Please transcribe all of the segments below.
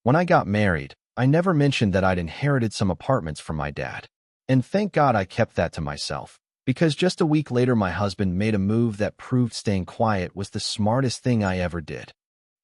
When I got married, I never mentioned that I'd inherited some apartments from my dad. And thank God I kept that to myself, because just a week later my husband made a move that proved staying quiet was the smartest thing I ever did.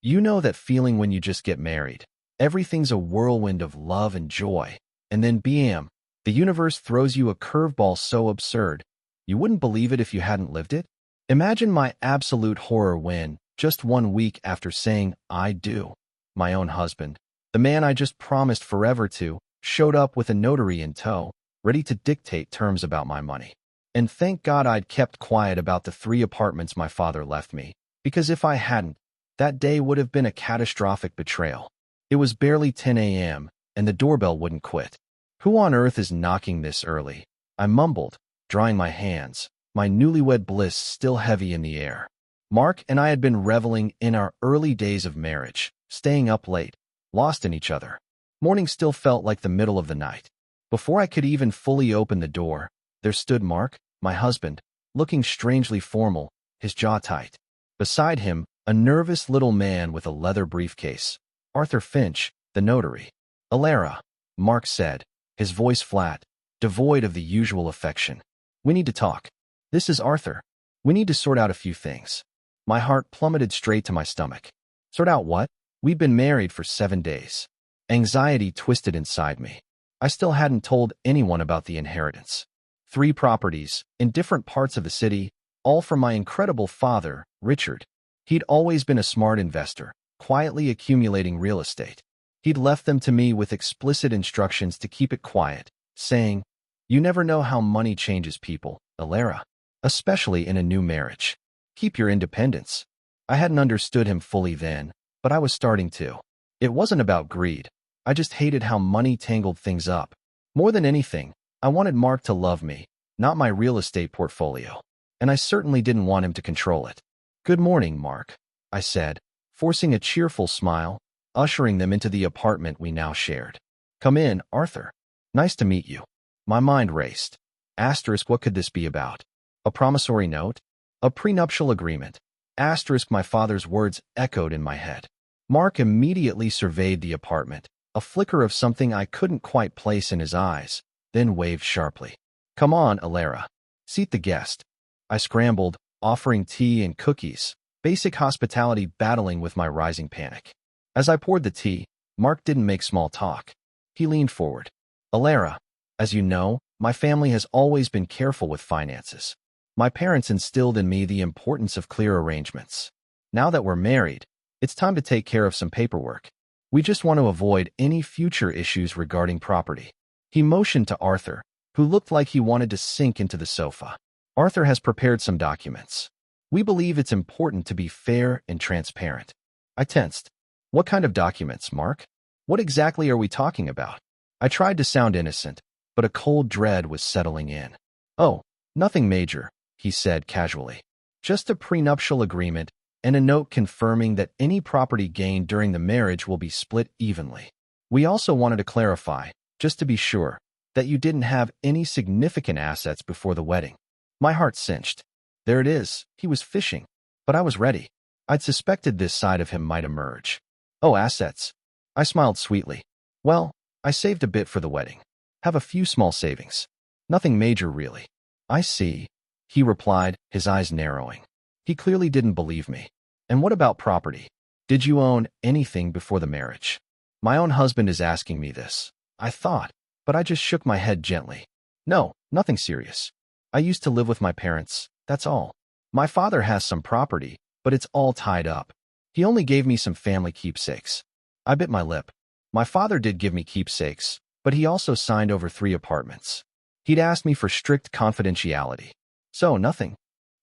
You know that feeling when you just get married. Everything's a whirlwind of love and joy, and then bam, the universe throws you a curveball so absurd, you wouldn't believe it if you hadn't lived it? Imagine my absolute horror when, just 1 week after saying I do, my own husband, the man I just promised forever to, showed up with a notary in tow, ready to dictate terms about my money. And thank God I'd kept quiet about the 3 apartments my father left me, because if I hadn't, that day would have been a catastrophic betrayal. It was barely 10 a.m., and the doorbell wouldn't quit. Who on earth is knocking this early? I mumbled, drying my hands, my newlywed bliss still heavy in the air. Mark and I had been reveling in our early days of marriage, staying up late, lost in each other. Morning still felt like the middle of the night. Before I could even fully open the door, there stood Mark, my husband, looking strangely formal, his jaw tight. Beside him, a nervous little man with a leather briefcase. Arthur Finch, the notary. Alara, Mark said, his voice flat, devoid of the usual affection. We need to talk. This is Arthur. We need to sort out a few things. My heart plummeted straight to my stomach. Sort out what? We'd been married for 7 days. Anxiety twisted inside me. I still hadn't told anyone about the inheritance. 3 properties, in different parts of the city, all from my incredible father, Richard. He'd always been a smart investor, quietly accumulating real estate. He'd left them to me with explicit instructions to keep it quiet, saying, "You never know how money changes people, Alara, especially in a new marriage. Keep your independence." I hadn't understood him fully then, but I was starting to. It wasn't about greed. I just hated how money tangled things up. More than anything, I wanted Mark to love me, not my real estate portfolio. And I certainly didn't want him to control it. "Good morning, Mark," I said, forcing a cheerful smile, ushering them into the apartment we now shared. "Come in, Arthur. Nice to meet you." My mind raced. Asterisk, what could this be about? A promissory note? A prenuptial agreement? Asterisk, my father's words echoed in my head. Mark immediately surveyed the apartment, a flicker of something I couldn't quite place in his eyes, then waved sharply. "Come on, Alara. Seat the guest." I scrambled, offering tea and cookies, basic hospitality battling with my rising panic. As I poured the tea, Mark didn't make small talk. He leaned forward. "Alara, as you know, my family has always been careful with finances. My parents instilled in me the importance of clear arrangements. Now that we're married, it's time to take care of some paperwork. We just want to avoid any future issues regarding property." He motioned to Arthur, who looked like he wanted to sink into the sofa. "Arthur has prepared some documents. We believe it's important to be fair and transparent." I tensed. "What kind of documents, Mark? What exactly are we talking about?" I tried to sound innocent, but a cold dread was settling in. "Oh, nothing major," he said casually. "Just a prenuptial agreement and a note confirming that any property gained during the marriage will be split evenly. We also wanted to clarify, just to be sure, that you didn't have any significant assets before the wedding." My heart cinched. There it is, he was fishing. But I was ready. I'd suspected this side of him might emerge. "Oh, assets." I smiled sweetly. "Well, I saved a bit for the wedding. Have a few small savings. Nothing major, really." "I see," he replied, his eyes narrowing. He clearly didn't believe me. "And what about property? Did you own anything before the marriage?" My own husband is asking me this, I thought, but I just shook my head gently. "No, nothing serious. I used to live with my parents, that's all. My father has some property, but it's all tied up. He only gave me some family keepsakes." I bit my lip. My father did give me keepsakes, but he also signed over 3 apartments. He'd asked me for strict confidentiality. "So, nothing?"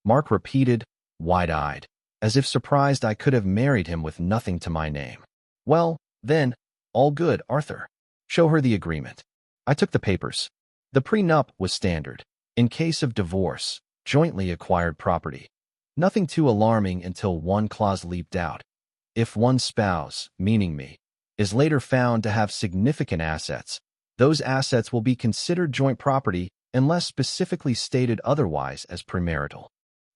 Mark repeated, wide-eyed, as if surprised I could have married him with nothing to my name. "Well, then, all good, Arthur. Show her the agreement." I took the papers. The prenup was standard. In case of divorce, jointly acquired property. Nothing too alarming until one clause leaped out. If one spouse, meaning me, is later found to have significant assets, those assets will be considered joint property unless specifically stated otherwise as premarital.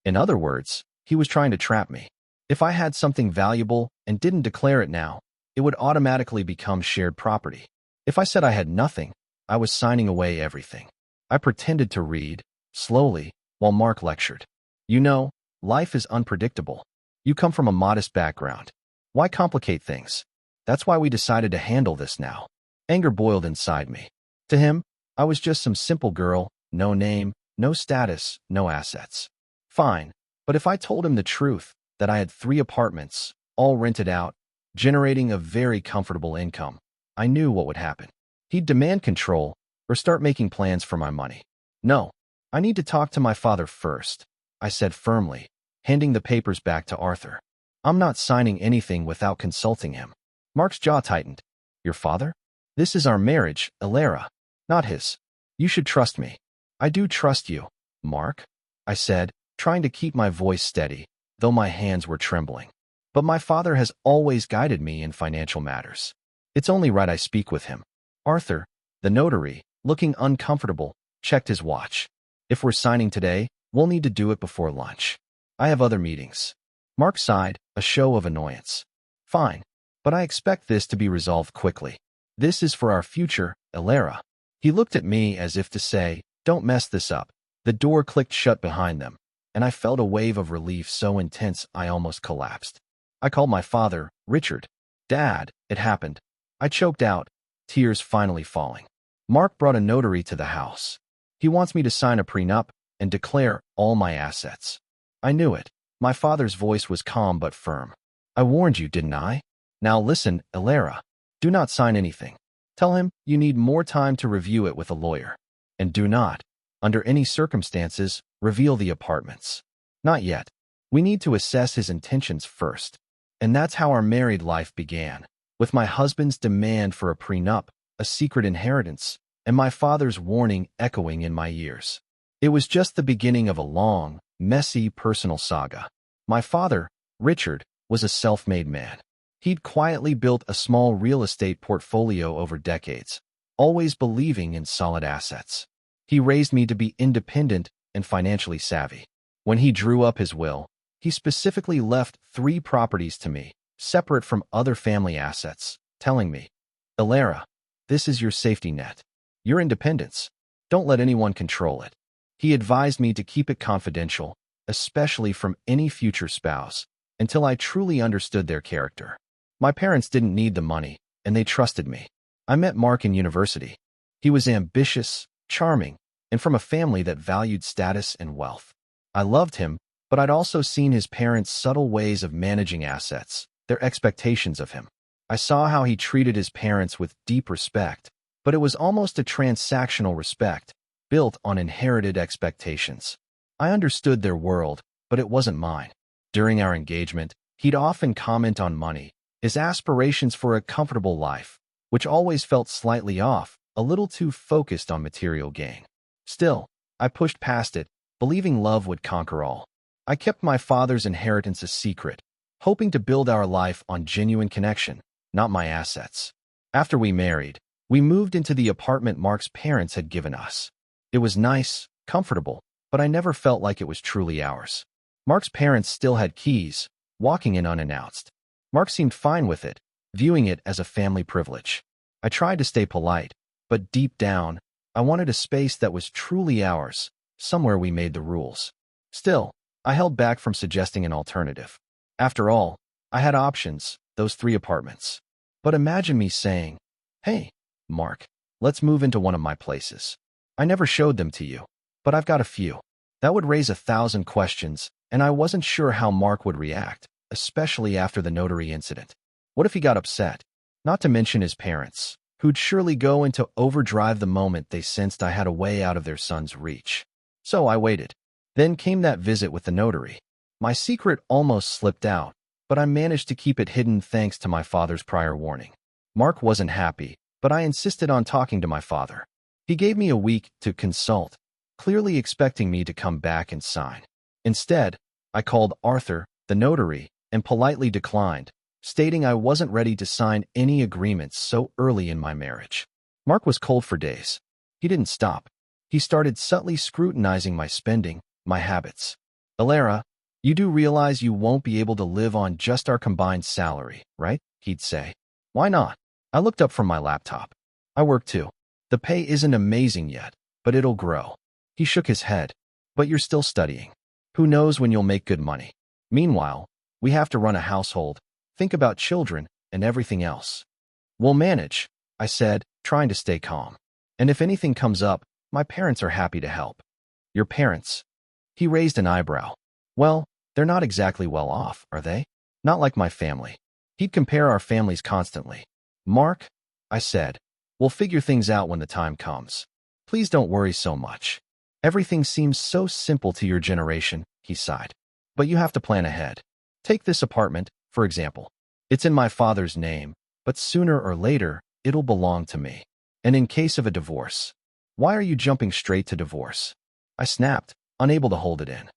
In other words, he was trying to trap me. If I had something valuable and didn't declare it now, it would automatically become shared property. If I said I had nothing, I was signing away everything. I pretended to read, slowly, while Mark lectured. You know, life is unpredictable. You come from a modest background. Why complicate things? That's why we decided to handle this now. Anger boiled inside me. To him, I was just some simple girl, no name, no status, no assets. Fine, but if I told him the truth, that I had 3 apartments, all rented out, generating a very comfortable income, I knew what would happen. He'd demand control or start making plans for my money. No, I need to talk to my father first, I said firmly, handing the papers back to Arthur. I'm not signing anything without consulting him. Mark's jaw tightened. Your father? This is our marriage, Alara, not his. You should trust me. I do trust you, Mark, I said, trying to keep my voice steady, though my hands were trembling. But my father has always guided me in financial matters. It's only right I speak with him. Arthur, the notary, looking uncomfortable, checked his watch. If we're signing today, we'll need to do it before lunch. I have other meetings. Mark sighed, a show of annoyance. Fine, but I expect this to be resolved quickly. This is for our future, Alara. He looked at me as if to say, don't mess this up. The door clicked shut behind them, and I felt a wave of relief so intense I almost collapsed. I called my father, Richard. Dad, it happened. I choked out, tears finally falling. Mark brought a notary to the house. He wants me to sign a prenup and declare all my assets. I knew it. My father's voice was calm but firm. I warned you, didn't I? Now listen, Alara. Do not sign anything. Tell him you need more time to review it with a lawyer. And do not, under any circumstances, reveal the apartments. Not yet. We need to assess his intentions first. And that's how our married life began, with my husband's demand for a prenup, a secret inheritance, and my father's warning echoing in my ears. It was just the beginning of a long, messy personal saga. My father, Richard, was a self-made man. He'd quietly built a small real estate portfolio over decades, always believing in solid assets. He raised me to be independent and financially savvy. When he drew up his will, he specifically left 3 properties to me, separate from other family assets, telling me, Alara, this is your safety net, your independence. Don't let anyone control it. He advised me to keep it confidential, especially from any future spouse, until I truly understood their character. My parents didn't need the money, and they trusted me. I met Mark in university. He was ambitious, charming, and from a family that valued status and wealth. I loved him, but I'd also seen his parents' subtle ways of managing assets, their expectations of him. I saw how he treated his parents with deep respect, but it was almost a transactional respect, built on inherited expectations. I understood their world, but it wasn't mine. During our engagement, he'd often comment on money, his aspirations for a comfortable life, which always felt slightly off, a little too focused on material gain. Still, I pushed past it, believing love would conquer all. I kept my father's inheritance a secret, hoping to build our life on genuine connection, not my assets. After we married, we moved into the apartment Mark's parents had given us. It was nice, comfortable, but I never felt like it was truly ours. Mark's parents still had keys, walking in unannounced. Mark seemed fine with it, viewing it as a family privilege. I tried to stay polite, but deep down, I wanted a space that was truly ours, somewhere we made the rules. Still, I held back from suggesting an alternative. After all, I had options, those 3 apartments. But imagine me saying, hey, Mark, let's move into one of my places. I never showed them to you, but I've got a few. That would raise 1,000 questions, and I wasn't sure how Mark would react, especially after the notary incident. What if he got upset? Not to mention his parents, who'd surely go into overdrive the moment they sensed I had a way out of their son's reach. So I waited. Then came that visit with the notary. My secret almost slipped out, but I managed to keep it hidden thanks to my father's prior warning. Mark wasn't happy, but I insisted on talking to my father. He gave me a week to consult, clearly expecting me to come back and sign. Instead, I called Arthur, the notary, and politely declined, stating I wasn't ready to sign any agreements so early in my marriage. Mark was cold for days. He didn't stop. He started subtly scrutinizing my spending, my habits. Alara, you do realize you won't be able to live on just our combined salary, right? He'd say. Why not? I looked up from my laptop. I work too. The pay isn't amazing yet, but it'll grow. He shook his head. But you're still studying. Who knows when you'll make good money? Meanwhile, we have to run a household, think about children, and everything else. We'll manage, I said, trying to stay calm. And if anything comes up, my parents are happy to help. Your parents? He raised an eyebrow. Well, they're not exactly well off, are they? Not like my family. He'd compare our families constantly. Mark, I said, we'll figure things out when the time comes. Please don't worry so much. Everything seems so simple to your generation, he sighed. But you have to plan ahead. Take this apartment, for example. It's in my father's name, but sooner or later, it'll belong to me. And in case of a divorce, why are you jumping straight to divorce? I snapped, unable to hold it in.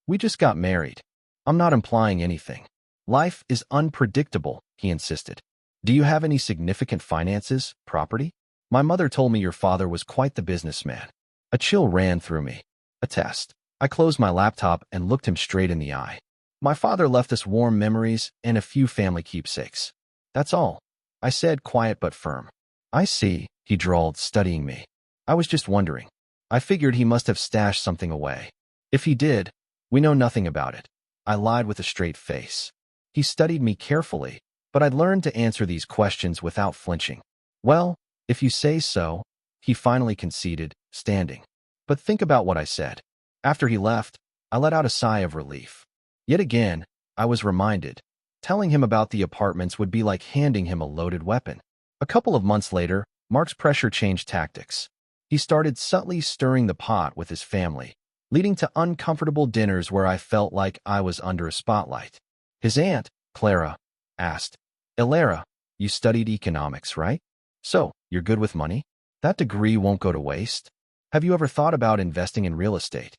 We just got married. I'm not implying anything. Life is unpredictable, he insisted. Do you have any significant finances, property? My mother told me your father was quite the businessman. A chill ran through me. A test. I closed my laptop and looked him straight in the eye. My father left us warm memories and a few family keepsakes. That's all. I said, quiet but firm. I see, he drawled, studying me. I was just wondering. I figured he must have stashed something away. If he did, we know nothing about it. I lied with a straight face. He studied me carefully, but I'd learned to answer these questions without flinching. Well, if you say so, he finally conceded, standing. But think about what I said. After he left, I let out a sigh of relief. Yet again, I was reminded. Telling him about the apartments would be like handing him a loaded weapon. A couple of months later, Mark's pressure changed tactics. He started subtly stirring the pot with his family, leading to uncomfortable dinners where I felt like I was under a spotlight. His aunt, Clara, asked, Elara, you studied economics, right? So, you're good with money? That degree won't go to waste? Have you ever thought about investing in real estate?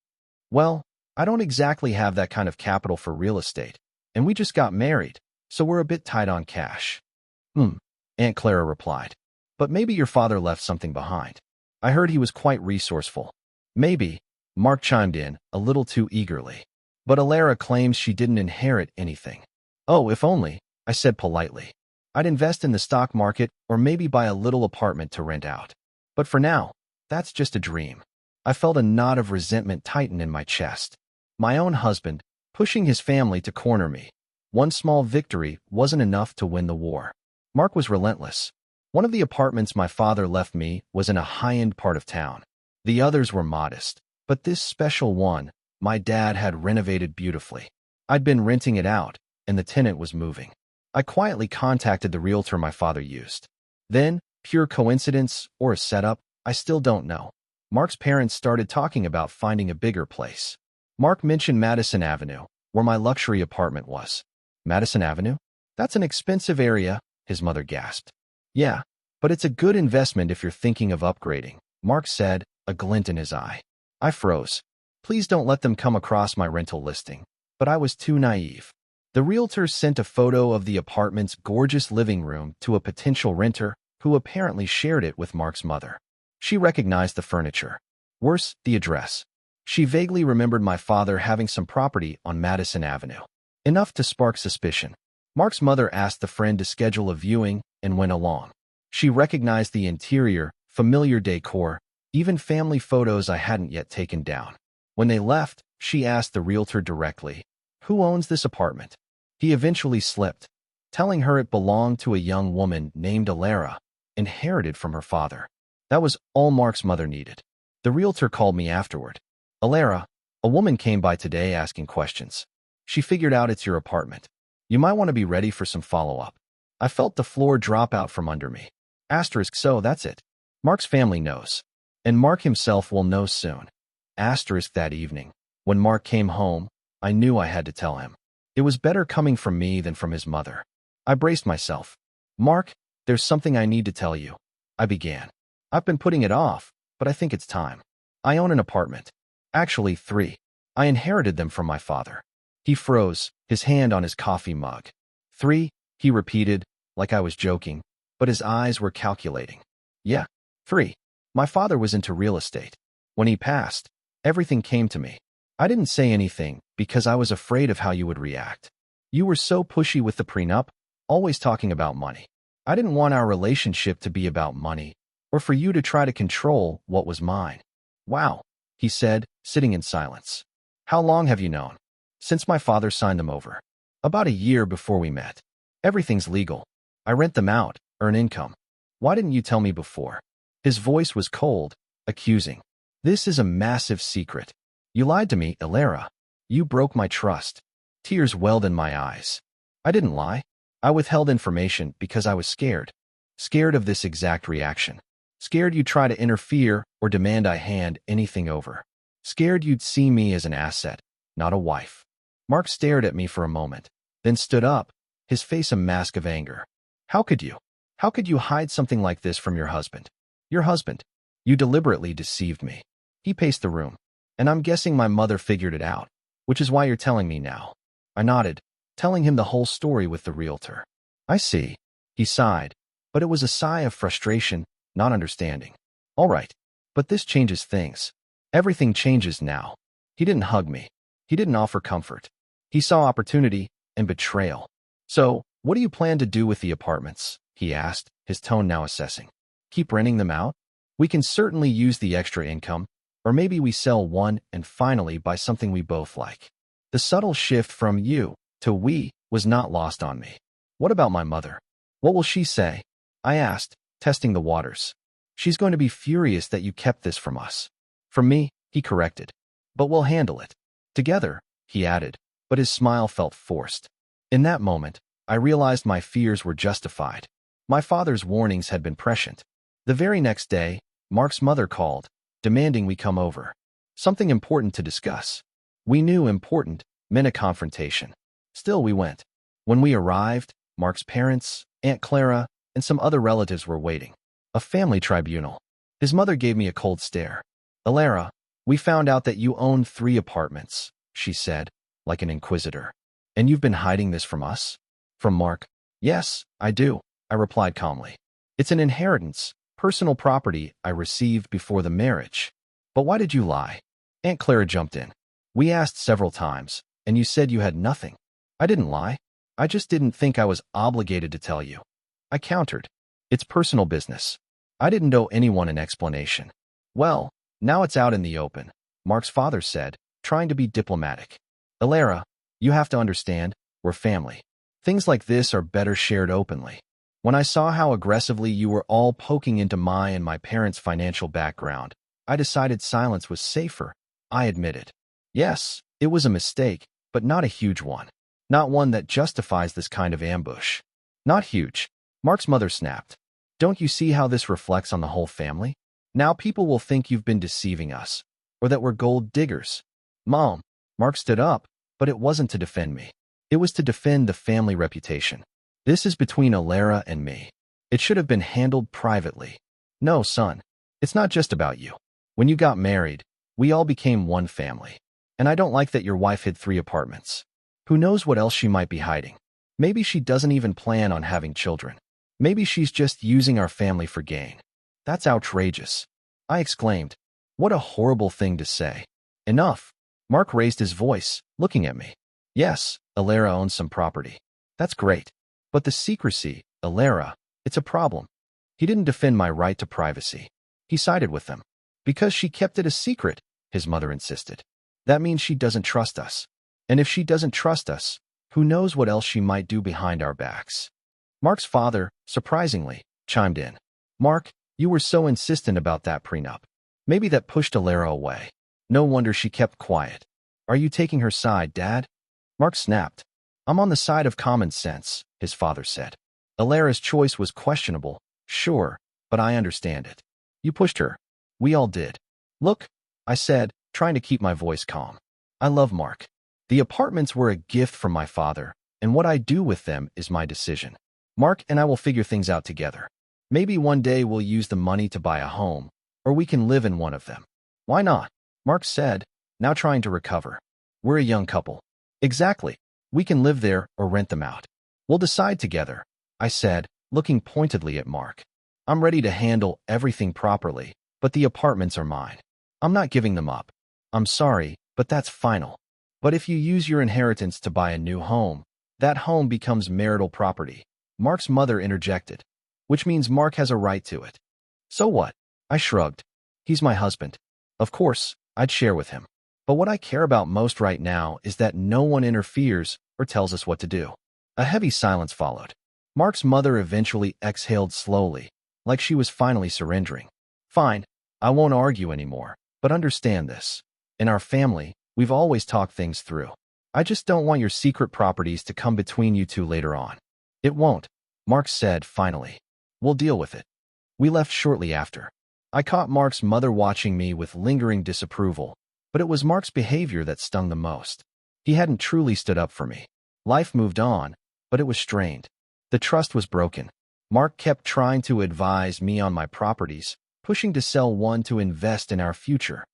Well, I don't exactly have that kind of capital for real estate, and we just got married, so we're a bit tight on cash. Aunt Clara replied. But maybe your father left something behind. I heard he was quite resourceful. Maybe, Mark chimed in, a little too eagerly. But Elara claims she didn't inherit anything. Oh, if only, I said politely. I'd invest in the stock market or maybe buy a little apartment to rent out. But for now, that's just a dream. I felt a knot of resentment tighten in my chest. My own husband, pushing his family to corner me. One small victory wasn't enough to win the war. Mark was relentless. One of the apartments my father left me was in a high-end part of town. The others were modest, but this special one, my dad had renovated beautifully. I'd been renting it out, and the tenant was moving. I quietly contacted the realtor my father used. Then, pure coincidence or a setup, I still don't know. Mark's parents started talking about finding a bigger place. Mark mentioned Madison Avenue, where my luxury apartment was. Madison Avenue? That's an expensive area, his mother gasped. Yeah, but it's a good investment if you're thinking of upgrading, Mark said, a glint in his eye. I froze. Please don't let them come across my rental listing. But I was too naive. The realtor sent a photo of the apartment's gorgeous living room to a potential renter who apparently shared it with Mark's mother. She recognized the furniture. Worse, the address. She vaguely remembered my father having some property on Madison Avenue. Enough to spark suspicion. Mark's mother asked the friend to schedule a viewing and went along. She recognized the interior, familiar decor, even family photos I hadn't yet taken down. When they left, she asked the realtor directly, "Who owns this apartment?" He eventually slipped, telling her it belonged to a young woman named Elara, inherited from her father. That was all Mark's mother needed. The realtor called me afterward. "Elara, a woman came by today asking questions. She figured out it's your apartment. You might want to be ready for some follow-up." I felt the floor drop out from under me. So that's it. Mark's family knows. And Mark himself will know soon. That evening, when Mark came home, I knew I had to tell him. It was better coming from me than from his mother. I braced myself. "Mark, there's something I need to tell you," I began. "I've been putting it off, but I think it's time. I own an apartment. Actually, 3. I inherited them from my father." He froze, his hand on his coffee mug. 3, he repeated, like I was joking, but his eyes were calculating. "Yeah, 3. My father was into real estate. When he passed, everything came to me. I didn't say anything because I was afraid of how you would react. You were so pushy with the prenup, always talking about money. I didn't want our relationship to be about money, or for you to try to control what was mine. Wow, he said, sitting in silence. How long have you known? Since my father signed them over. About a year before we met. Everything's legal. I rent them out, earn income. Why didn't you tell me before? His voice was cold, accusing. This is a massive secret. You lied to me, Alara. You broke my trust. Tears welled in my eyes. I didn't lie. I withheld information because I was scared. Scared of this exact reaction. Scared you'd try to interfere or demand I hand anything over. Scared you'd see me as an asset, not a wife. Mark stared at me for a moment, then stood up, his face a mask of anger. How could you? How could you hide something like this from your husband? Your husband. You deliberately deceived me. He paced the room. And I'm guessing my mother figured it out, which is why you're telling me now. I nodded, telling him the whole story with the realtor. I see. He sighed, but it was a sigh of frustration, not understanding. All right, but this changes things. Everything changes now. He didn't hug me. He didn't offer comfort. He saw opportunity and betrayal. So, what do you plan to do with the apartments? He asked, his tone now assessing. Keep renting them out? We can certainly use the extra income, or maybe we sell one and finally buy something we both like. The subtle shift from you to we was not lost on me. What about my mother? What will she say? I asked, testing the waters. She's going to be furious that you kept this from us. From me, he corrected. But we'll handle it. Together, he added, but his smile felt forced. In that moment, I realized my fears were justified. My father's warnings had been prescient. The very next day, Mark's mother called, demanding we come over. Something important to discuss. We knew important meant a confrontation. Still, we went. When we arrived, Mark's parents, Aunt Clara, and some other relatives were waiting. A family tribunal. His mother gave me a cold stare. Alara, we found out that you own 3 apartments, she said, like an inquisitor. And you've been hiding this from us? From Mark? Yes, I do, I replied calmly. It's an inheritance, personal property I received before the marriage. But why did you lie? Aunt Clara jumped in. We asked several times, and you said you had nothing. I didn't lie. I just didn't think I was obligated to tell you. I countered. It's personal business. I didn't owe anyone an explanation. Well, now it's out in the open, Mark's father said, trying to be diplomatic. Alara, you have to understand, we're family. Things like this are better shared openly. When I saw how aggressively you were all poking into my and my parents' financial background, I decided silence was safer. I admitted. Yes, it was a mistake, but not a huge one. Not one that justifies this kind of ambush. Not huge. Mark's mother snapped. Don't you see how this reflects on the whole family? Now people will think you've been deceiving us, or that we're gold diggers. Mom, Mark stood up, but it wasn't to defend me. It was to defend the family reputation. This is between Alara and me. It should have been handled privately. No, son. It's not just about you. When you got married, we all became one family. And I don't like that your wife hid 3 apartments. Who knows what else she might be hiding? Maybe she doesn't even plan on having children. Maybe she's just using our family for gain. That's outrageous. I exclaimed. What a horrible thing to say. Enough. Mark raised his voice, looking at me. Yes, Alara owns some property. That's great. But the secrecy, Alara, it's a problem. He didn't defend my right to privacy. He sided with them. Because she kept it a secret, his mother insisted. That means she doesn't trust us. And if she doesn't trust us, who knows what else she might do behind our backs? Mark's father, surprisingly, chimed in. Mark, you were so insistent about that prenup. Maybe that pushed Alara away. No wonder she kept quiet. Are you taking her side, Dad? Mark snapped. I'm on the side of common sense, his father said. Alara's choice was questionable, sure, but I understand it. You pushed her. We all did. Look, I said, trying to keep my voice calm. I love Mark. The apartments were a gift from my father, and what I do with them is my decision. Mark and I will figure things out together. Maybe one day we'll use the money to buy a home, or we can live in one of them. Why not? Mark said, now trying to recover. We're a young couple. Exactly. We can live there or rent them out. We'll decide together, I said, looking pointedly at Mark. I'm ready to handle everything properly, but the apartments are mine. I'm not giving them up. I'm sorry, but that's final. But if you use your inheritance to buy a new home, that home becomes marital property. Mark's mother interjected. which means Mark has a right to it. So what? I shrugged. He's my husband. Of course, I'd share with him. But what I care about most right now is that no one interferes or tells us what to do. A heavy silence followed. Mark's mother eventually exhaled slowly, like she was finally surrendering. Fine, I won't argue anymore, but understand this. In our family, we've always talked things through. I just don't want your secret properties to come between you two later on. It won't, Mark said finally. We'll deal with it. We left shortly after. I caught Mark's mother watching me with lingering disapproval, but it was Mark's behavior that stung the most. He hadn't truly stood up for me. Life moved on, but it was strained. The trust was broken. Mark kept trying to advise me on my properties, pushing to sell one to invest in our future.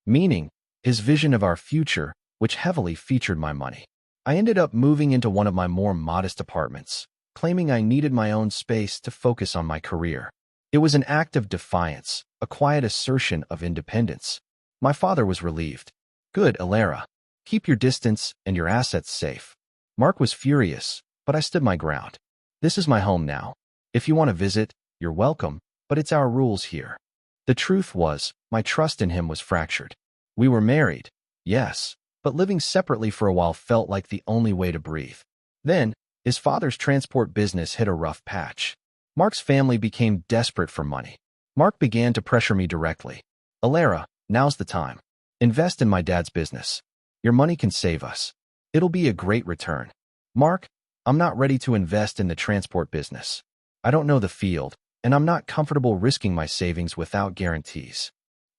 Meaning, his vision of our future, which heavily featured my money. I ended up moving into one of my more modest apartments, claiming I needed my own space to focus on my career. It was an act of defiance, a quiet assertion of independence. My father was relieved. Good, Alara. Keep your distance and your assets safe. Mark was furious, but I stood my ground. This is my home now. If you want to visit, you're welcome, but it's our rules here. The truth was, my trust in him was fractured. We were married, yes, but living separately for a while felt like the only way to breathe. Then, his father's transport business hit a rough patch. Mark's family became desperate for money. Mark began to pressure me directly. Alara, now's the time. Invest in my dad's business. Your money can save us. It'll be a great return. Mark, I'm not ready to invest in the transport business. I don't know the field, and I'm not comfortable risking my savings without guarantees.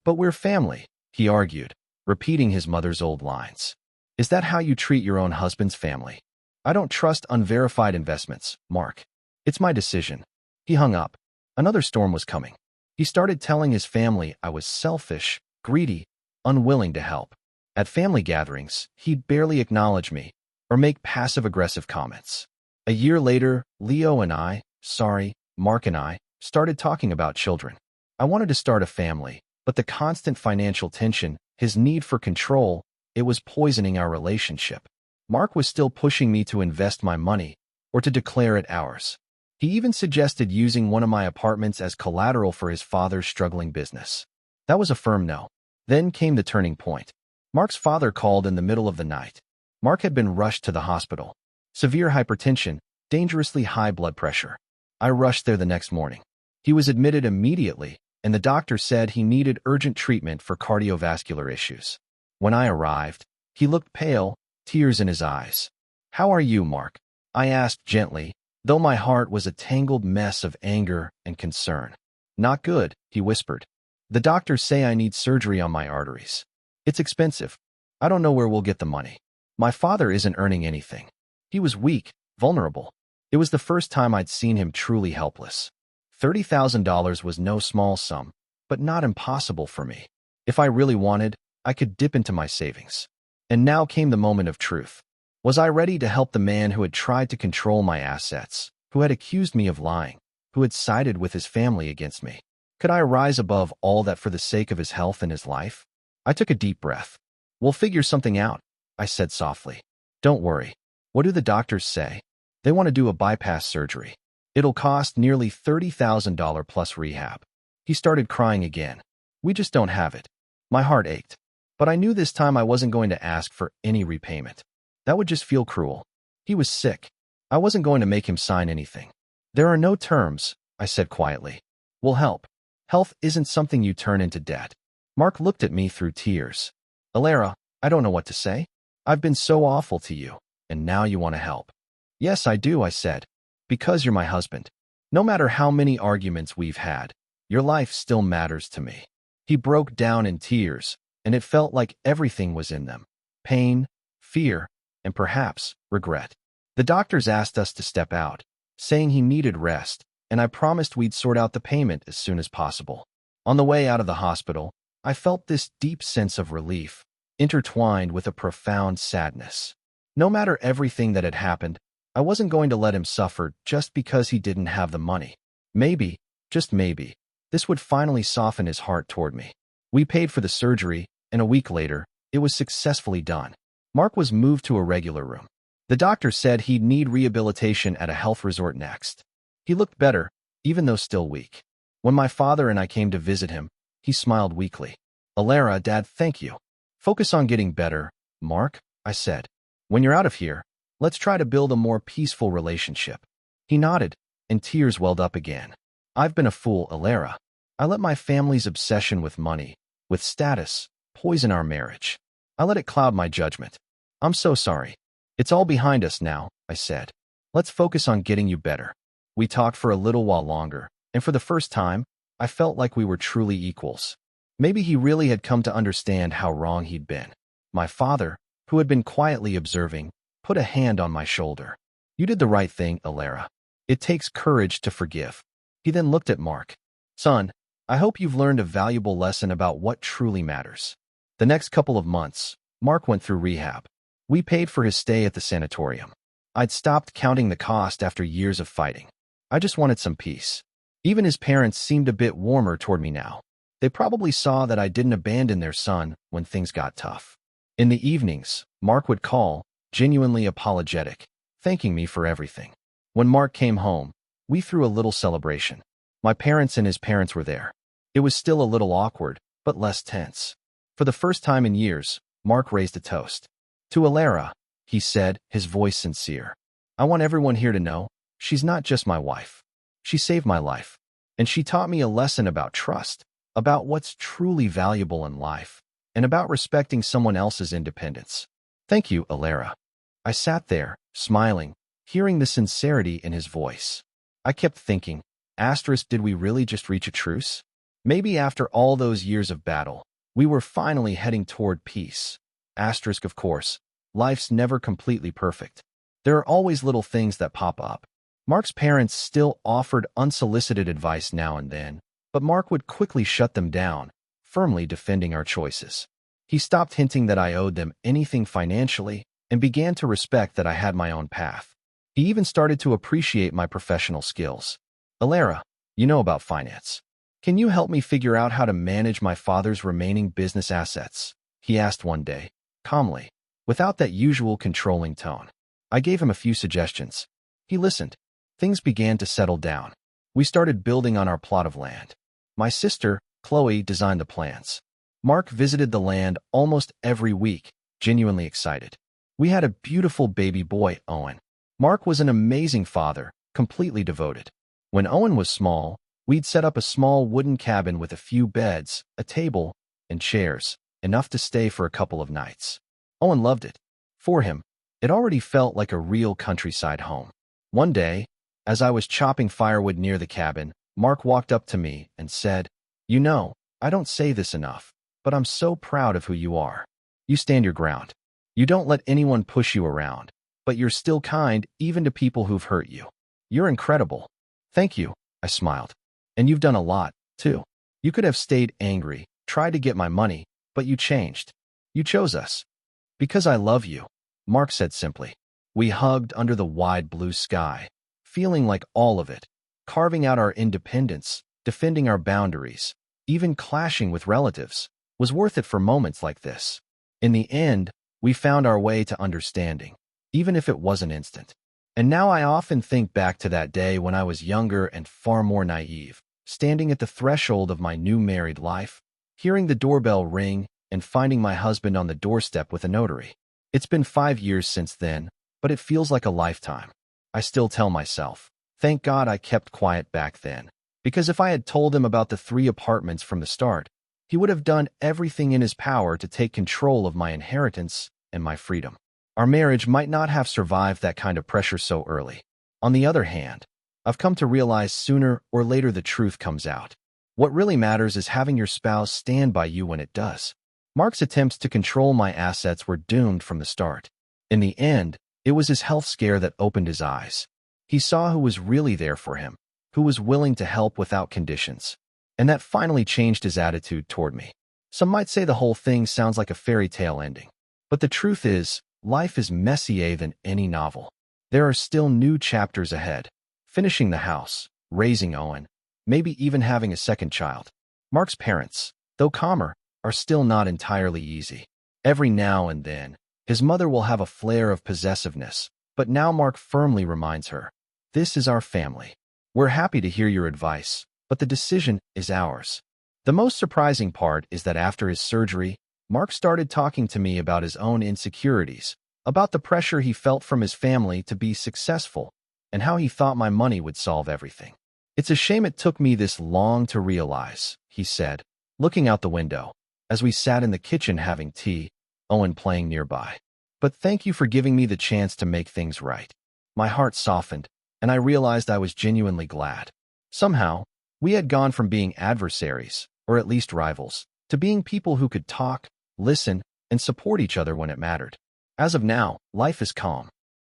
But we're family, he argued, repeating his mother's old lines. Is that how you treat your own husband's family? I don't trust unverified investments, Mark. It's my decision. He hung up. Another storm was coming. He started telling his family I was selfish, greedy, unwilling to help. At family gatherings, he'd barely acknowledge me or make passive-aggressive comments. A year later, Mark and I, started talking about children. I wanted to start a family, but the constant financial tension, his need for control, it was poisoning our relationship. Mark was still pushing me to invest my money or to declare it ours. He even suggested using one of my apartments as collateral for his father's struggling business. That was a firm no. Then came the turning point. Mark's father called in the middle of the night. Mark had been rushed to the hospital. Severe hypertension, dangerously high blood pressure. I rushed there the next morning. He was admitted immediately, and the doctor said he needed urgent treatment for cardiovascular issues. When I arrived, he looked pale, tears in his eyes. How are you, Mark? I asked gently, though my heart was a tangled mess of anger and concern. Not good, he whispered. The doctors say I need surgery on my arteries. It's expensive. I don't know where we'll get the money. My father isn't earning anything. He was weak, vulnerable. It was the first time I'd seen him truly helpless. $30,000 was no small sum, but not impossible for me. If I really wanted, I could dip into my savings. And now came the moment of truth. Was I ready to help the man who had tried to control my assets, who had accused me of lying, who had sided with his family against me? Could I rise above all that for the sake of his health and his life? I took a deep breath. We'll figure something out, I said softly. Don't worry. What do the doctors say? They want to do a bypass surgery. It'll cost nearly $30,000 plus rehab. He started crying again. We just don't have it. My heart ached. But I knew this time I wasn't going to ask for any repayment. That would just feel cruel. He was sick. I wasn't going to make him sign anything. There are no terms, I said quietly. We'll help. Health isn't something you turn into debt. Mark looked at me through tears. Alara, I don't know what to say. I've been so awful to you, and now you want to help. Yes, I do, I said. Because you're my husband. No matter how many arguments we've had, your life still matters to me. He broke down in tears, and it felt like everything was in them. Pain, fear, and perhaps regret. The doctors asked us to step out, saying he needed rest, and I promised we'd sort out the payment as soon as possible. On the way out of the hospital, I felt this deep sense of relief, intertwined with a profound sadness. No matter everything that had happened, I wasn't going to let him suffer just because he didn't have the money. Maybe, just maybe, this would finally soften his heart toward me. We paid for the surgery, and a week later, it was successfully done. Mark was moved to a regular room. The doctor said he'd need rehabilitation at a health resort next. He looked better, even though still weak. When my father and I came to visit him, he smiled weakly. Alara, Dad, thank you. Focus on getting better, Mark, I said. When you're out of here, let's try to build a more peaceful relationship. He nodded, and tears welled up again. I've been a fool, Alara. I let my family's obsession with money, with status, poison our marriage. I let it cloud my judgment. I'm so sorry. It's all behind us now, I said. Let's focus on getting you better. We talked for a little while longer, and for the first time, I felt like we were truly equals. Maybe he really had come to understand how wrong he'd been. My father, who had been quietly observing, put a hand on my shoulder. You did the right thing, Alara. It takes courage to forgive. He then looked at Mark. Son, I hope you've learned a valuable lesson about what truly matters. The next couple of months, Mark went through rehab. We paid for his stay at the sanatorium. I'd stopped counting the cost after years of fighting. I just wanted some peace. Even his parents seemed a bit warmer toward me now. They probably saw that I didn't abandon their son when things got tough. In the evenings, Mark would call, genuinely apologetic, thanking me for everything. When Mark came home, we threw a little celebration. My parents and his parents were there. It was still a little awkward, but less tense. For the first time in years, Mark raised a toast. To Alara, he said, his voice sincere. I want everyone here to know, she's not just my wife. She saved my life. And she taught me a lesson about trust, about what's truly valuable in life, and about respecting someone else's independence. Thank you, Alara. I sat there, smiling, hearing the sincerity in his voice. I kept thinking, did we really just reach a truce? Maybe after all those years of battle, we were finally heading toward peace. Of course, life's never completely perfect. There are always little things that pop up. Mark's parents still offered unsolicited advice now and then, but Mark would quickly shut them down, firmly defending our choices. He stopped hinting that I owed them anything financially and began to respect that I had my own path. He even started to appreciate my professional skills. Alara, you know about finance. Can you help me figure out how to manage my father's remaining business assets? He asked one day, calmly, without that usual controlling tone. I gave him a few suggestions. He listened. Things began to settle down. We started building on our plot of land. My sister, Chloe, designed the plans. Mark visited the land almost every week, genuinely excited. We had a beautiful baby boy, Owen. Mark was an amazing father, completely devoted. When Owen was small, we'd set up a small wooden cabin with a few beds, a table, and chairs, enough to stay for a couple of nights. Owen loved it. For him, it already felt like a real countryside home. One day, as I was chopping firewood near the cabin, Mark walked up to me and said, You know, I don't say this enough, but I'm so proud of who you are. You stand your ground. You don't let anyone push you around, but you're still kind even to people who've hurt you. You're incredible. Thank you, I smiled. And you've done a lot, too. You could have stayed angry, tried to get my money, but you changed. You chose us. Because I love you, Mark said simply. We hugged under the wide blue sky, feeling like all of it, carving out our independence, defending our boundaries, even clashing with relatives, was worth it for moments like this. In the end, we found our way to understanding, even if it wasn't instant. And now I often think back to that day when I was younger and far more naive, standing at the threshold of my new married life, hearing the doorbell ring and finding my husband on the doorstep with a notary. It's been 5 years since then, but it feels like a lifetime. I still tell myself, thank God I kept quiet back then, because if I had told him about the 3 apartments from the start, he would have done everything in his power to take control of my inheritance and my freedom. Our marriage might not have survived that kind of pressure so early. On the other hand, I've come to realize sooner or later the truth comes out. What really matters is having your spouse stand by you when it does. Mark's attempts to control my assets were doomed from the start. In the end, it was his health scare that opened his eyes. He saw who was really there for him, who was willing to help without conditions. And that finally changed his attitude toward me. Some might say the whole thing sounds like a fairy tale ending. But the truth is, life is messier than any novel. There are still new chapters ahead. Finishing the house, raising Owen, maybe even having a second child. Mark's parents, though calmer, are still not entirely easy. Every now and then, his mother will have a flare of possessiveness, but now Mark firmly reminds her, this is our family. We're happy to hear your advice, but the decision is ours. The most surprising part is that after his surgery, Mark started talking to me about his own insecurities, about the pressure he felt from his family to be successful, and how he thought my money would solve everything. It's a shame it took me this long to realize, he said, looking out the window, as we sat in the kitchen having tea, Owen playing nearby. But thank you for giving me the chance to make things right. My heart softened, and I realized I was genuinely glad. Somehow, we had gone from being adversaries, or at least rivals, to being people who could talk, listen, and support each other when it mattered. As of now, life is calm.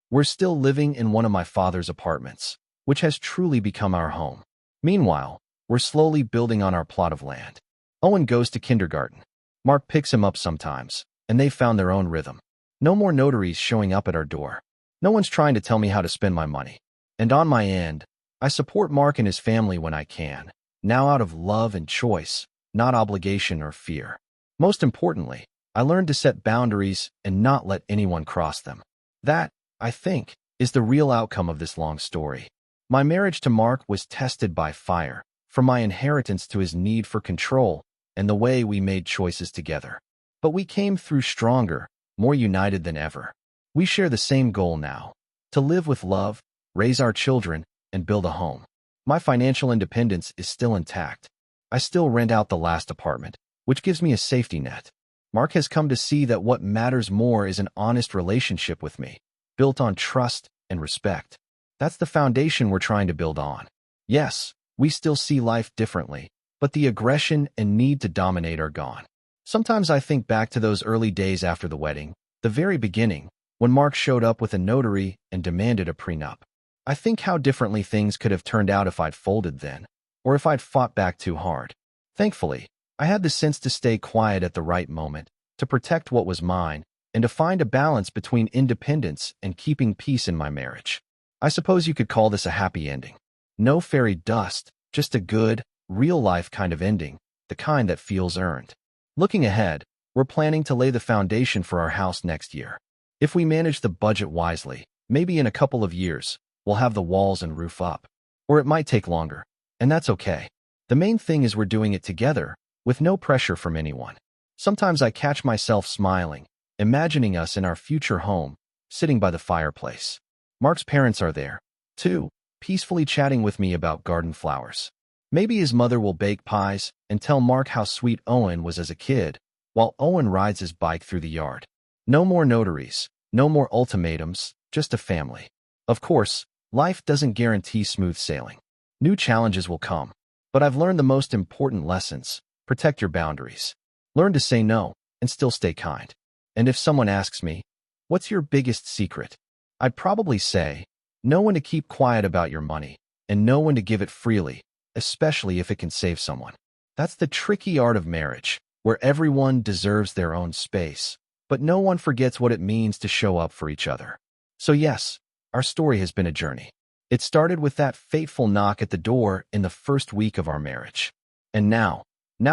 We're still living in one of my father's apartments, which has truly become our home. Meanwhile, we're slowly building on our plot of land. Owen goes to kindergarten. Mark picks him up sometimes, and they've found their own rhythm. No more notaries showing up at our door. No one's trying to tell me how to spend my money. And on my end, I support Mark and his family when I can, now out of love and choice, not obligation or fear. Most importantly, I learned to set boundaries and not let anyone cross them. That, I think, is the real outcome of this long story. My marriage to Mark was tested by fire, from my inheritance to his need for control and the way we made choices together. But we came through stronger, more united than ever. We share the same goal now: to live with love, raise our children, and build a home. My financial independence is still intact. I still rent out the last apartment, which gives me a safety net. Mark has come to see that what matters more is an honest relationship with me, built on trust and respect. That's the foundation we're trying to build on. Yes, we still see life differently, but the aggression and need to dominate are gone. Sometimes I think back to those early days after the wedding, the very beginning, when Mark showed up with a notary and demanded a prenup. I think how differently things could have turned out if I'd folded then, or if I'd fought back too hard. Thankfully, I had the sense to stay quiet at the right moment, to protect what was mine, and to find a balance between independence and keeping peace in my marriage. I suppose you could call this a happy ending. No fairy dust, just a good, real-life kind of ending, the kind that feels earned. Looking ahead, we're planning to lay the foundation for our house next year. If we manage the budget wisely, maybe in a couple of years, we'll have the walls and roof up. Or it might take longer, and that's okay. The main thing is we're doing it together, with no pressure from anyone. Sometimes I catch myself smiling, imagining us in our future home, sitting by the fireplace. Mark's parents are there, too, peacefully chatting with me about garden flowers. Maybe his mother will bake pies and tell Mark how sweet Owen was as a kid, while Owen rides his bike through the yard. No more notaries, no more ultimatums, just a family. Of course, life doesn't guarantee smooth sailing. New challenges will come. But I've learned the most important lessons. Protect your boundaries. Learn to say no, and still stay kind. And if someone asks me, what's your biggest secret? I'd probably say, know when to keep quiet about your money, and know when to give it freely, especially if it can save someone. That's the tricky art of marriage, where everyone deserves their own space, but no one forgets what it means to show up for each other. So yes, our story has been a journey. It started with that fateful knock at the door in the first week of our marriage. And now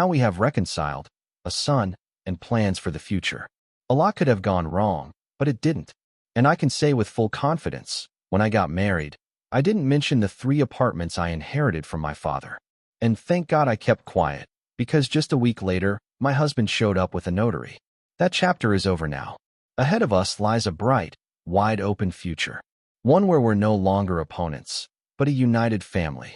we have reconciled, a son, and plans for the future. A lot could have gone wrong, but it didn't. And I can say with full confidence, when I got married, I didn't mention the 3 apartments I inherited from my father. And thank God I kept quiet, because just a week later, my husband showed up with a notary. That chapter is over now. Ahead of us lies a bright, wide-open future. One where we're no longer opponents, but a united family.